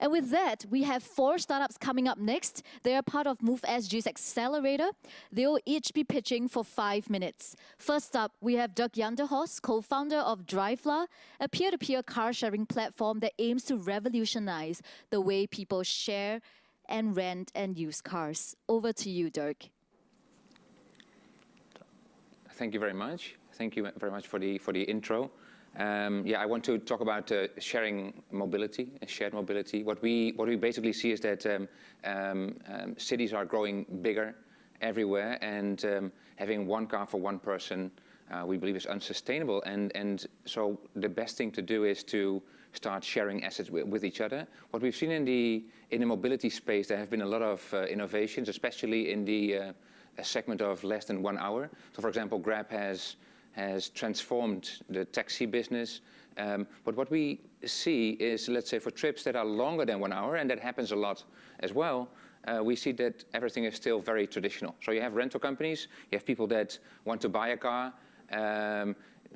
And with that, we have 4 startups coming up next. They are part of MoveSG's Accelerator. They will each be pitching for 5 minutes. First up, we have Dirk Janterhorst, co-founder of Drivelah, a peer-to-peer car-sharing platform that aims to revolutionize the way people share and rent and use cars. Over to you, Dirk. Thank you very much. Thank you very much for the intro. Yeah, I want to talk about sharing mobility and shared mobility. What we basically see is that cities are growing bigger everywhere, and having one car for one person, we believe, is unsustainable. And so the best thing to do is to start sharing assets with each other. What we've seen in the mobility space, there have been a lot of innovations, especially in the segment of less than 1 hour. So, for example, Grab has transformed the taxi business. But what we see is, let's say, for trips that are longer than 1 hour, and that happens a lot as well, we see that everything is still very traditional. So you have rental companies, you have people that want to buy a car,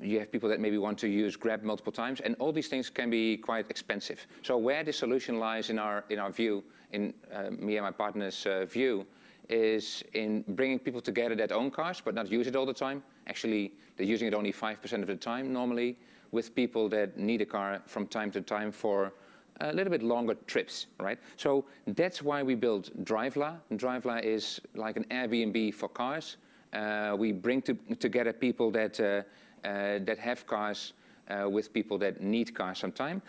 you have people that maybe want to use Grab multiple times, and all these things can be quite expensive. So where the solution lies in our view, in me and my partner's view, is in bringing people together that own cars but not use it all the time. Actually, they're using it only 5% of the time normally, with people that need a car from time to time for a little bit longer trips, right? So that's why we built Drivelah. Drivelah is like an Airbnb for cars. We bring together people that have cars with people that need cars sometime.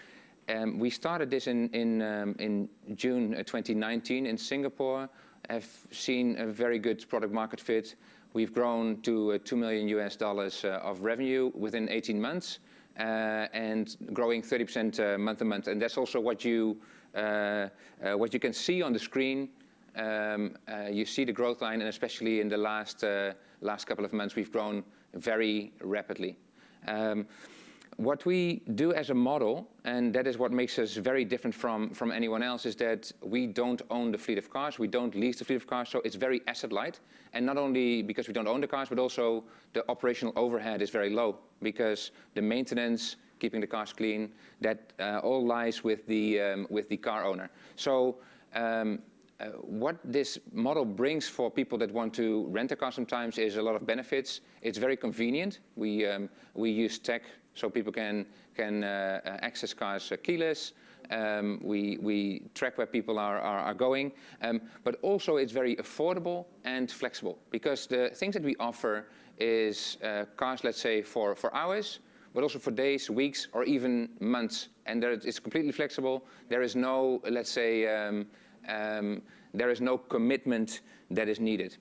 We started this in June 2019 in Singapore. Have seen a very good product market fit. We've grown to $2 million of revenue within 18 months, and growing 30% month to month. And that's also what you can see on the screen. You see the growth line, and especially in the last couple of months, we've grown very rapidly. What we do as a model, and that is what makes us very different from anyone else, is that we don't own the fleet of cars, we don't lease the fleet of cars, so it's very asset light. And not only because we don't own the cars, but also the operational overhead is very low, because the maintenance, keeping the cars clean, that all lies with the car owner. So what this model brings for people that want to rent a car sometimes is a lot of benefits. It's very convenient. We use tech so people can access cars keyless. We track where people are going. But also it's very affordable and flexible, because the things that we offer is cars, let's say, for hours, but also for days, weeks, or even months. And it's completely flexible. There is no, let's say, there is no commitment that is needed.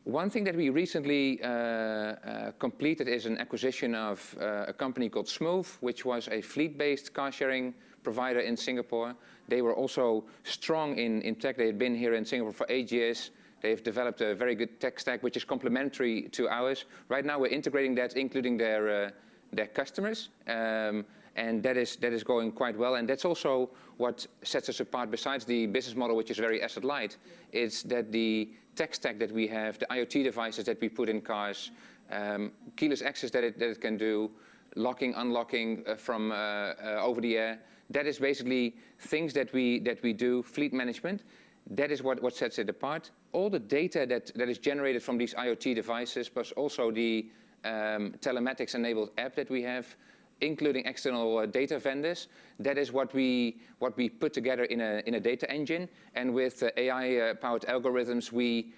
One thing that we recently completed is an acquisition of a company called Smooth, which was a fleet-based car-sharing provider in Singapore. They were also strong in tech. They had been here in Singapore for 8 years. They've developed a very good tech stack, which is complementary to ours. Right now, we're integrating that, including their customers. And that is going quite well. And that's also what sets us apart, besides the business model, which is very asset light, is that the tech stack that we have, the IoT devices that we put in cars, keyless access that it can do, locking, unlocking from over the air. That is basically things that we do, fleet management. That is what sets it apart. All the data that is generated from these IoT devices, plus also the telematics-enabled app that we have, including external data vendors. That is what we put together in a data engine. And with AI-powered algorithms, we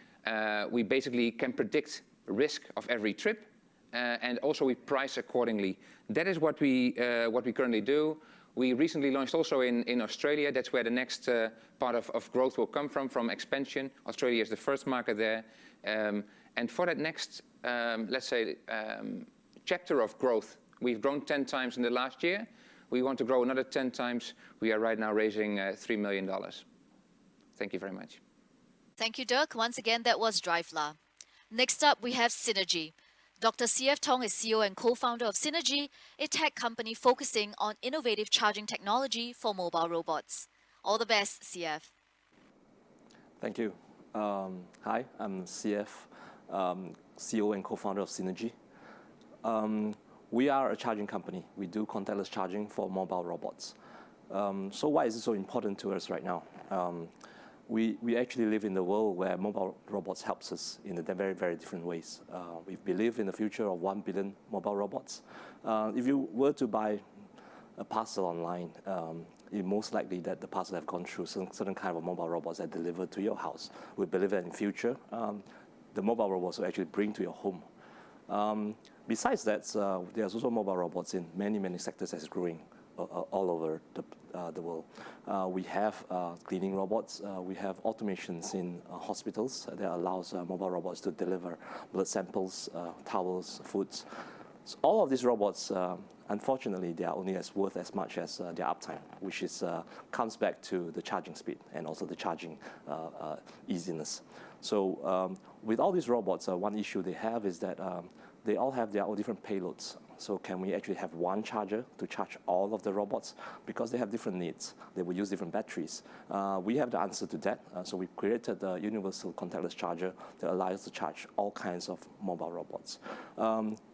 basically can predict risk of every trip, and also we price accordingly. That is what we currently do. We recently launched also in Australia. That's where the next part of growth will come from expansion. Australia is the first market there. And for that next, let's say, chapter of growth, we've grown 10 times in the last year. We want to grow another 10 times. We are right now raising $3 million. Thank you very much. Thank you, Dirk. Once again, that was Drivelah. Next up, we have Xnergy. Dr. C.F. Tong is CEO and co-founder of Xnergy, a tech company focusing on innovative charging technology for mobile robots. All the best, CF. Thank you. Hi, I'm CF, CEO and co-founder of Xnergy. We are a charging company. We do contactless charging for mobile robots. So why is it so important to us right now? We actually live in the world where mobile robots helps us in very, very different ways. We believe in the future of 1 billion mobile robots. If you were to buy a parcel online, it's most likely that the parcel have gone through certain kind of mobile robots that deliver to your house. We believe that in future, the mobile robots will actually bring to your home. Besides that, there's also mobile robots in many, many sectors that's growing all over the world. We have cleaning robots. We have automations in hospitals that allows mobile robots to deliver blood samples, towels, foods. So all of these robots, unfortunately, they are only worth as much as their uptime, which comes back to the charging speed and also the charging easiness. So with all these robots, one issue they have is that they all have their own different payloads. So can we actually have one charger to charge all of the robots? Because they have different needs. They will use different batteries. We have the answer to that. So we created the universal contactless charger that allows us to charge all kinds of mobile robots.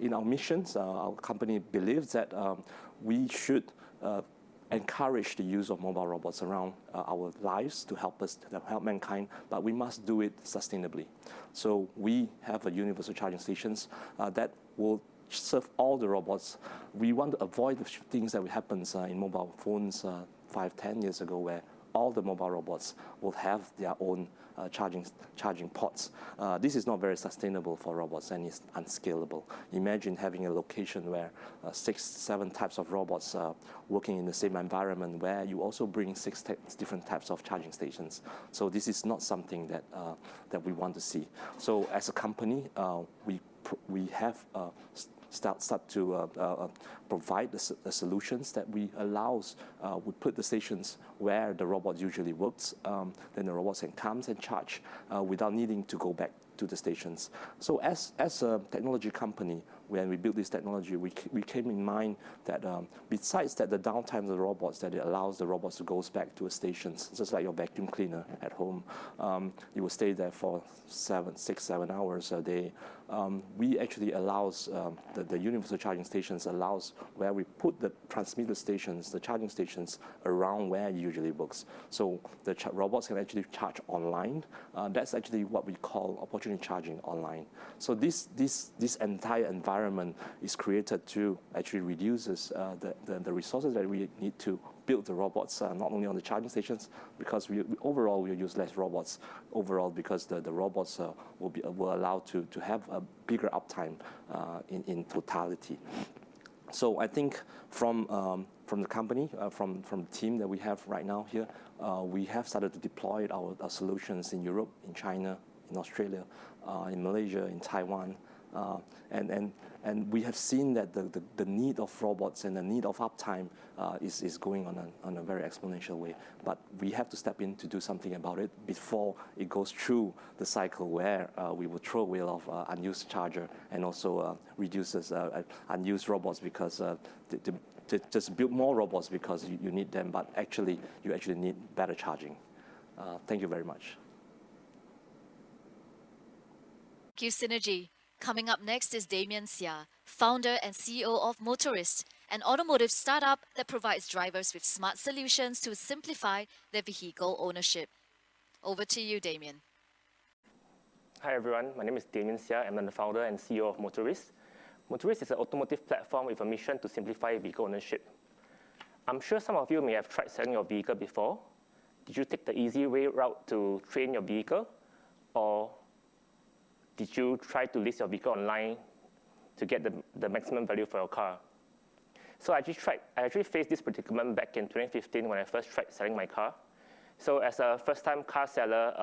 In our missions, our company believes that we should encourage the use of mobile robots around our lives to help us, to help mankind, but we must do it sustainably. So we have a universal charging stations that will serve all the robots. We want to avoid the things that happens in mobile phones 5-10 years ago, where all the mobile robots will have their own charging ports. This is not very sustainable for robots, and it's unscalable. Imagine having a location where 6-7 types of robots working in the same environment, where you also bring 6 different types of charging stations. So this is not something that we want to see. So as a company, we have start to provide the solutions that we put the stations where the robot usually works. Then the robots can come and charge without needing to go back to the stations. So as a technology company, when we built this technology, we came in mind that besides that the downtime of the robots, that it allows the robots to go back to the stations, just like your vacuum cleaner at home. You will stay there for 6-7 hours a day. We actually allows, the universal charging stations allows where we put the transmitter stations, the charging stations around where it usually works. So the robots can actually charge online. That's actually what we call opportunity charging online. So this entire environment is created to actually reduces the resources that we need to build the robots, not only on the charging stations, because overall we'll use less robots overall, because the robots will allow to have a bigger uptime in totality. So I think from the company, from the team that we have right now here, we have started to deploy our solutions in Europe, in China, in Australia, in Malaysia, in Taiwan. And we have seen that the need of robots and the need of uptime is going on a very exponential way. But we have to step in to do something about it before it goes through the cycle where we will throw away of unused charger, and also reduces unused robots, because to just build more robots because you need them, but you actually need better charging. Thank you very much. Thank you, Xnergy. Coming up next is Damien Xia, founder and CEO of Motorist, an automotive startup that provides drivers with smart solutions to simplify their vehicle ownership. Over to you, Damien. Hi everyone, my name is Damien Xia. I'm the founder and CEO of Motorist. Motorist is an automotive platform with a mission to simplify vehicle ownership. I'm sure some of you may have tried selling your vehicle before. Did you take the easy way route to train your vehicle? Or did you try to list your vehicle online to get the maximum value for your car? So I actually faced this predicament back in 2015 when I first tried selling my car. So as a first-time car seller,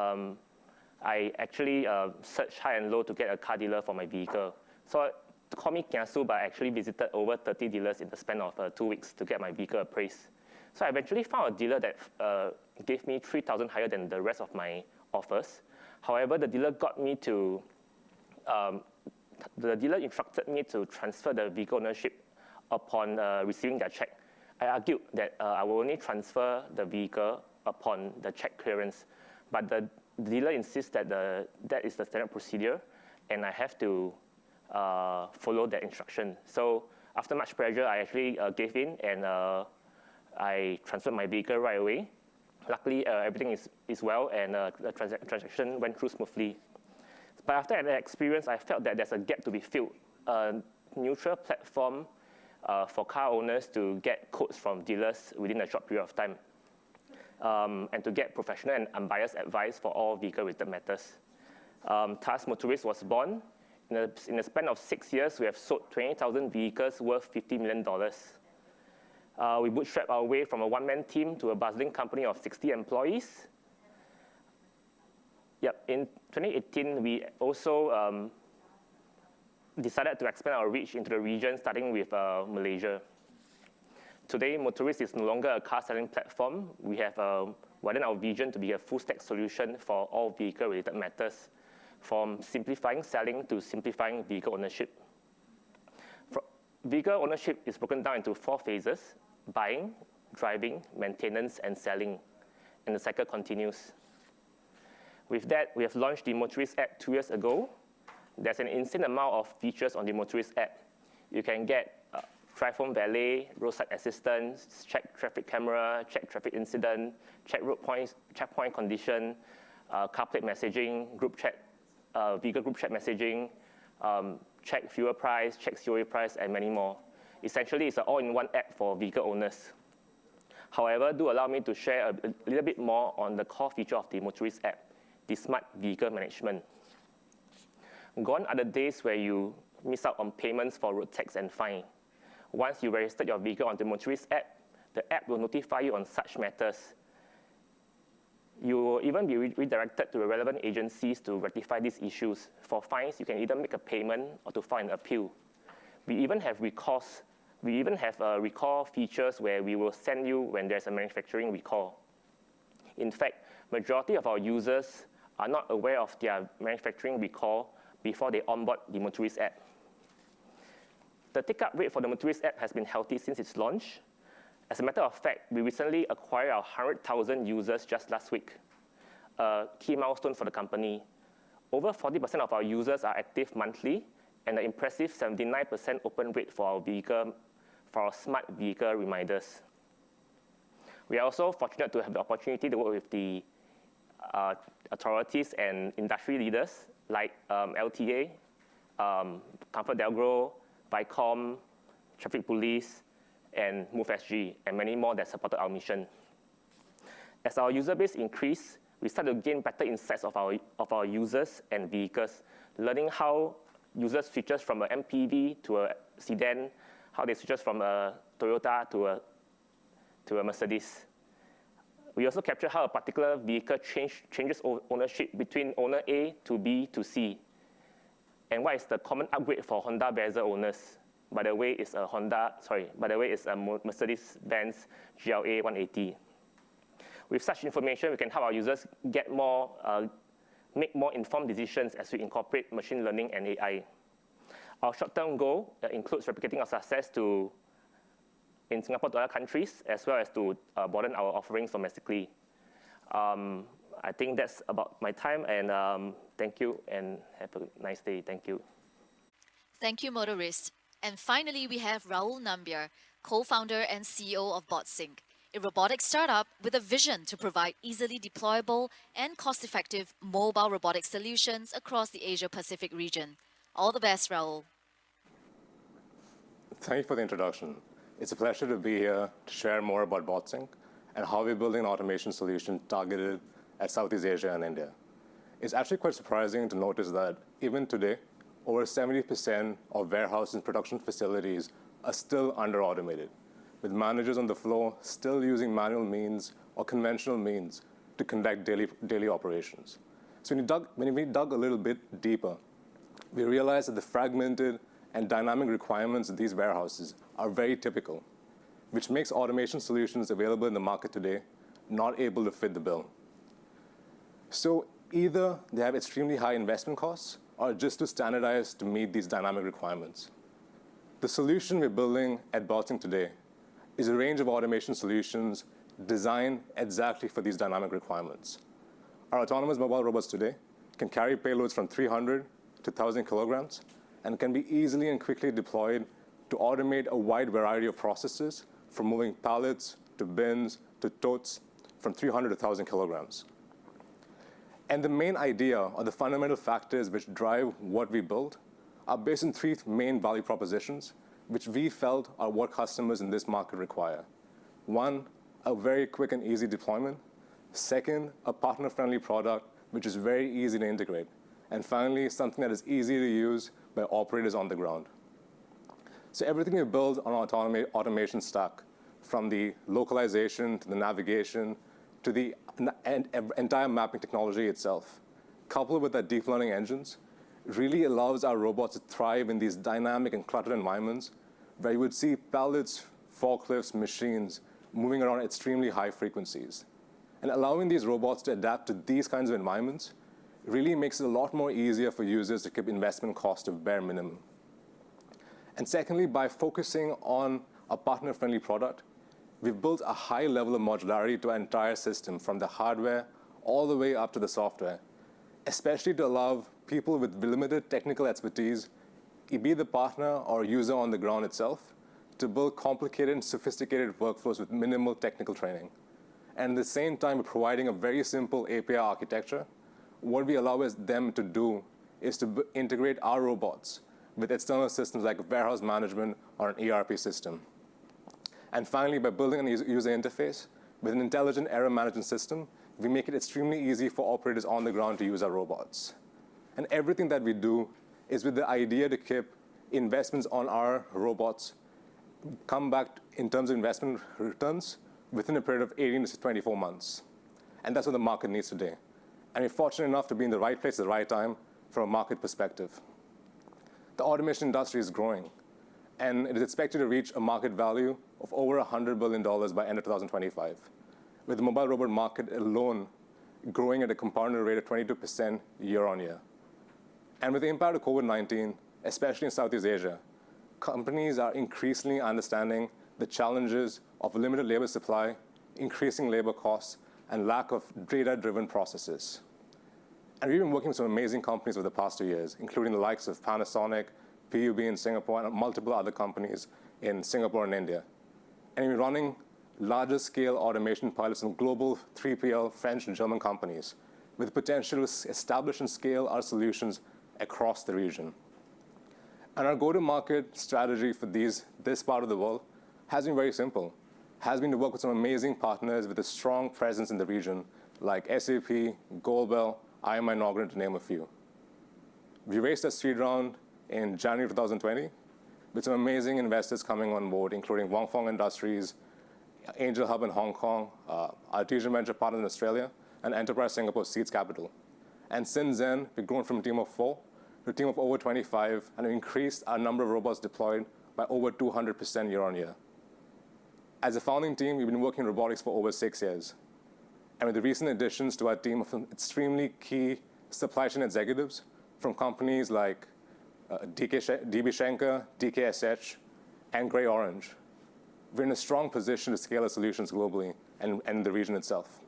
I actually searched high and low to get a car dealer for my vehicle. So to call me kiasu, but I actually visited over 30 dealers in the span of 2 weeks to get my vehicle appraised. So I eventually found a dealer that gave me 3,000 higher than the rest of my offers. However, the dealer instructed me to transfer the vehicle ownership upon receiving their check. I argued that I will only transfer the vehicle upon the check clearance, but the dealer insists that that is the standard procedure, and I have to follow that instruction. So after much pressure, I actually gave in, and I transferred my vehicle right away. Luckily, everything is well, and the transaction went through smoothly. But after that experience, I felt that there's a gap to be filled. A neutral platform for car owners to get quotes from dealers within a short period of time, and to get professional and unbiased advice for all vehicle-related matters. Thus, Motorist was born. In a span of 6 years, we have sold 20,000 vehicles worth $50 million. We bootstrapped our way from a one-man team to a bustling company of 60 employees. Yep. In 2018, we also decided to expand our reach into the region, starting with Malaysia. Today, Motorist is no longer a car-selling platform. We have widened our vision to be a full-stack solution for all vehicle-related matters, from simplifying selling to simplifying vehicle ownership. Vehicle ownership is broken down into 4 phases: buying, driving, maintenance, and selling. And the cycle continues. With that, we have launched the Motorist app 2 years ago. There's an insane amount of features on the Motorist app. You can get drive home valet, roadside assistance, check traffic camera, check traffic incident, check road points, checkpoint condition, car plate messaging, group chat, vehicle group chat messaging, check fuel price, check COA price, and many more. Essentially, it's an all-in-one app for vehicle owners. However, do allow me to share a little bit more on the core feature of the Motorist app, the smart vehicle management. Gone are the days where you miss out on payments for road tax and fine. Once you registered your vehicle on the Motorist app, the app will notify you on such matters. You will even be redirected to the relevant agencies to rectify these issues. For fines, you can either make a payment or to file an appeal. We even have recall features where we will send you when there's a manufacturing recall. In fact, majority of our users are not aware of their manufacturing recall before they onboard the Motorist app. The take-up rate for the Motorist app has been healthy since its launch. As a matter of fact, we recently acquired our 100,000 users just last week, a key milestone for the company. Over 40% of our users are active monthly, and an impressive 79% open rate for our smart vehicle reminders. We are also fortunate to have the opportunity to work with the authorities and industry leaders like LTA, ComfortDelGro, Vicom, Traffic Police, and MoveSG, and many more that supported our mission. As our user base increased, we start to gain better insights of our users and vehicles, learning how users switches from an MPV to a sedan, how they switches from a Toyota to a Mercedes. We also capture how a particular vehicle changes ownership between owner A to B to C, and what is the common upgrade for Honda Vezza owners. By the way, it's a Mercedes-Benz GLA 180. With such information, we can help our users make more informed decisions as we incorporate machine learning and AI. Our short-term goal includes replicating our success in Singapore to other countries, as well as to broaden our offerings domestically. I think that's about my time, and thank you, and have a nice day. Thank you. Thank you, Motorist. And finally, we have Rahul Nambiar, co-founder and CEO of Botsync, a robotics startup with a vision to provide easily deployable and cost-effective mobile robotic solutions across the Asia-Pacific region. All the best, Rahul. Thank you for the introduction. It's a pleasure to be here to share more about Botsync and how we're building an automation solution targeted at Southeast Asia and India. It's actually quite surprising to notice that even today, over 70% of warehouses and production facilities are still under-automated, with managers on the floor still using manual means or conventional means to conduct daily operations. So when we dug a little bit deeper, we realized that the fragmented and dynamic requirements of these warehouses are very typical, which makes automation solutions available in the market today not able to fit the bill. So either they have extremely high investment costs or just too standardized to meet these dynamic requirements. The solution we're building at Botsync today is a range of automation solutions designed exactly for these dynamic requirements. Our autonomous mobile robots today can carry payloads from 300 to 1,000 kilograms and can be easily and quickly deployed to automate a wide variety of processes, from moving pallets to bins to totes from 300 to 1,000 kilograms. And the main idea or the fundamental factors which drive what we build are based on three main value propositions, which we felt are what customers in this market require. One, a very quick and easy deployment. Second, a partner-friendly product, which is very easy to integrate. And finally, something that is easy to use by operators on the ground. So everything we build on our automation stack, from the localization to the navigation to the entire mapping technology itself, coupled with our deep learning engines, really allows our robots to thrive in these dynamic and cluttered environments where you would see pallets, forklifts, machines moving around at extremely high frequencies. And allowing these robots to adapt to these kinds of environments really makes it a lot more easier for users to keep investment cost to bare minimum. And secondly, by focusing on a partner-friendly product, we've built a high level of modularity to our entire system, from the hardware all the way up to the software, especially to allow people with limited technical expertise, be the partner or user on the ground itself, to build complicated and sophisticated workflows with minimal technical training. And at the same time, we're providing a very simple API architecture. What we allow them to do is to integrate our robots with external systems like warehouse management or an ERP system. And finally, by building a user interface with an intelligent error management system, we make it extremely easy for operators on the ground to use our robots. And everything that we do is with the idea to keep investments on our robots come back in terms of investment returns within a period of 18 to 24 months. And that's what the market needs today. And we're fortunate enough to be in the right place at the right time from a market perspective. The automation industry is growing, and it is expected to reach a market value of over $100 billion by end of 2025, with the mobile robot market alone growing at a compounded rate of 22% year on year. And with the impact of COVID-19, especially in Southeast Asia, companies are increasingly understanding the challenges of limited labor supply, increasing labor costs, and lack of data-driven processes. And we've been working with some amazing companies over the past 2 years, including the likes of Panasonic, PUB in Singapore, and multiple other companies in Singapore and India. And we're running larger scale automation pilots in global 3PL, French and German companies, with potential to establish and scale our solutions across the region. And our go-to-market strategy for this part of the world has been very simple. Has been to work with some amazing partners with a strong presence in the region, like SAP, Goldbell, IMI Nogren, to name a few. We raised a seed round in January 2020 with some amazing investors coming on board, including Wong Fong Industries, Angel Hub in Hong Kong, Artesian Venture Partners in Australia, and Enterprise Singapore Seeds Capital. And since then, we've grown from a team of 4 to a team of over 25, and we've increased our number of robots deployed by over 200% year on year. As a founding team, we've been working in robotics for over 6 years. And with the recent additions to our team of some extremely key supply chain executives from companies like DB Schenker, DKSH, and Grey Orange, we're in a strong position to scale our solutions globally and in the region itself,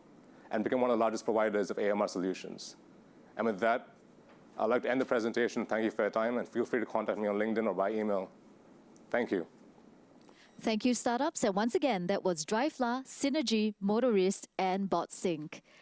and become one of the largest providers of AMR solutions. And with that, I'd like to end the presentation. Thank you for your time, and feel free to contact me on LinkedIn or by email. Thank you. Thank you, startups. And once again, that was Drivelah, Xnergy, Motorist, and Botsync.